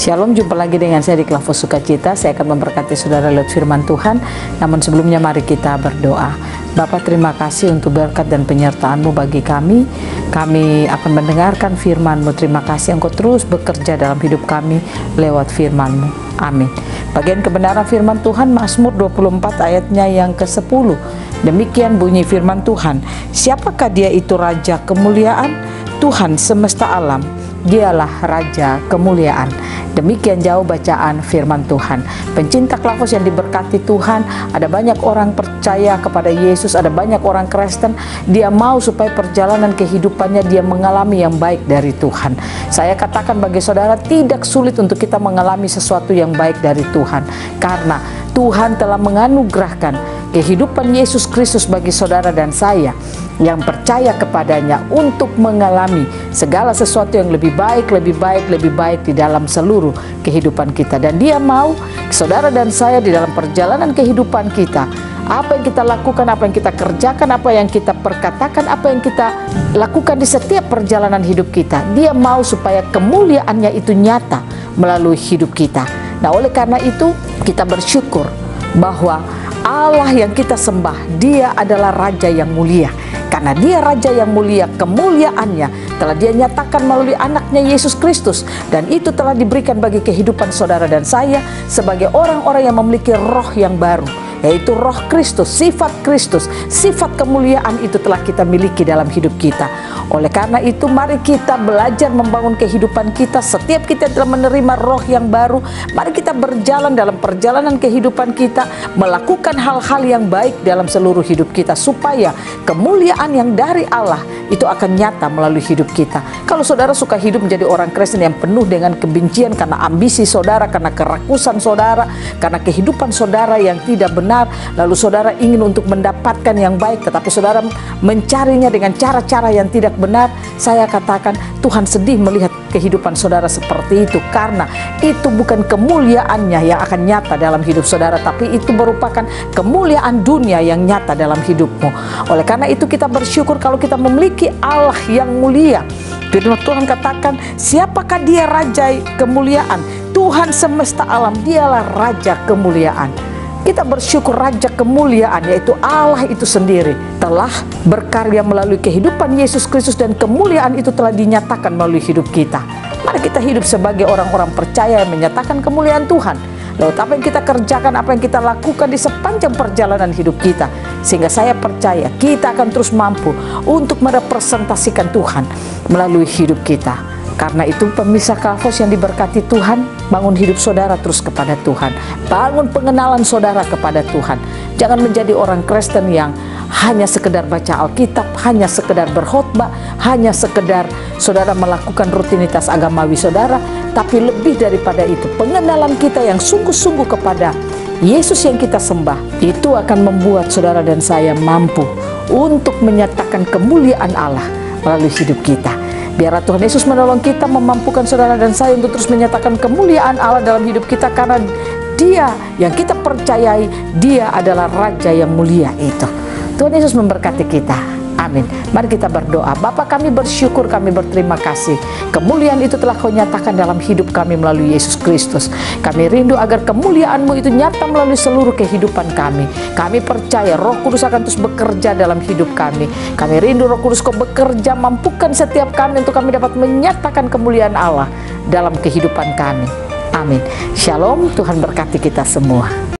Shalom, jumpa lagi dengan saya di Klavos Sukacita. Saya akan memberkati saudara lewat firman Tuhan. Namun sebelumnya mari kita berdoa. Bapa, terima kasih untuk berkat dan penyertaan-Mu bagi kami. Kami akan mendengarkan firman-Mu. Terima kasih Engkau terus bekerja dalam hidup kami lewat firman-Mu. Amin. Bagian kebenaran firman Tuhan, Mazmur 24 ayatnya yang ke-10. Demikian bunyi firman Tuhan. Siapakah dia itu Raja kemuliaan? Tuhan semesta alam, dialah Raja kemuliaan. Demikian jauh bacaan firman Tuhan. Pencinta Klavos yang diberkati Tuhan, ada banyak orang percaya kepada Yesus, ada banyak orang Kristen, dia mau supaya perjalanan kehidupannya dia mengalami yang baik dari Tuhan. Saya katakan bagi saudara, tidak sulit untuk kita mengalami sesuatu yang baik dari Tuhan, karena Tuhan telah menganugerahkan kehidupan Yesus Kristus bagi saudara dan saya yang percaya kepadanya untuk mengalami segala sesuatu yang lebih baik di dalam seluruh kehidupan kita. Dan dia mau saudara dan saya di dalam perjalanan kehidupan kita, apa yang kita lakukan, apa yang kita kerjakan, apa yang kita perkatakan, apa yang kita lakukan di setiap perjalanan hidup kita, dia mau supaya kemuliaannya itu nyata melalui hidup kita. Nah, oleh karena itu kita bersyukur bahwa Allah yang kita sembah, dia adalah Raja yang mulia. Karena dia Raja yang mulia, kemuliaannya telah dia nyatakan melalui anaknya Yesus Kristus. Dan itu telah diberikan bagi kehidupan saudara dan saya sebagai orang-orang yang memiliki roh yang baru, yaitu roh Kristus, sifat kemuliaan itu telah kita miliki dalam hidup kita. Oleh karena itu mari kita belajar membangun kehidupan kita. Setiap kita telah menerima roh yang baru, mari kita berjalan dalam perjalanan kehidupan kita, melakukan hal-hal yang baik dalam seluruh hidup kita, supaya kemuliaan yang dari Allah itu akan nyata melalui hidup kita. Kalau saudara suka hidup menjadi orang Kristen yang penuh dengan kebencian karena ambisi saudara, karena kerakusan saudara, karena kehidupan saudara yang tidak benar, lalu saudara ingin untuk mendapatkan yang baik, tetapi saudara mencarinya dengan cara-cara yang tidak benar, saya katakan Tuhan sedih melihat kehidupan saudara seperti itu, karena itu bukan kemuliaannya yang akan nyata dalam hidup saudara, tapi itu merupakan kemuliaan dunia yang nyata dalam hidupmu. Oleh karena itu kita bersyukur kalau kita memiliki Allah yang mulia. Firman Tuhan katakan, siapakah dia Raja kemuliaan? Tuhan semesta alam, dialah Raja kemuliaan. Kita bersyukur Raja kemuliaan, yaitu Allah itu sendiri, telah berkarya melalui kehidupan Yesus Kristus, dan kemuliaan itu telah dinyatakan melalui hidup kita. Mari kita hidup sebagai orang-orang percaya yang menyatakan kemuliaan Tuhan. Lalu apa yang kita kerjakan, apa yang kita lakukan di sepanjang perjalanan hidup kita, sehingga saya percaya kita akan terus mampu untuk merepresentasikan Tuhan melalui hidup kita. Karena itu pemirsa Klavos yang diberkati Tuhan, bangun hidup saudara terus kepada Tuhan. Bangun pengenalan saudara kepada Tuhan. Jangan menjadi orang Kristen yang hanya sekedar baca Alkitab, hanya sekedar berkhotbah, hanya sekedar saudara melakukan rutinitas agamawi saudara. Tapi lebih daripada itu, pengenalan kita yang sungguh-sungguh kepada Yesus yang kita sembah, itu akan membuat saudara dan saya mampu untuk menyatakan kemuliaan Allah melalui hidup kita. Biarlah Tuhan Yesus menolong kita, memampukan saudara dan saya untuk terus menyatakan kemuliaan Allah dalam hidup kita, karena dia yang kita percayai, dia adalah Raja yang mulia itu. Tuhan Yesus memberkati kita. Amin. Mari kita berdoa. Bapa, kami bersyukur, kami berterima kasih. Kemuliaan itu telah Kau nyatakan dalam hidup kami melalui Yesus Kristus. Kami rindu agar kemuliaan-Mu itu nyata melalui seluruh kehidupan kami. Kami percaya Roh Kudus akan terus bekerja dalam hidup kami. Kami rindu Roh Kudus Kau bekerja, mampukan setiap kami untuk kami dapat menyatakan kemuliaan Allah dalam kehidupan kami. Amin. Shalom, Tuhan berkati kita semua.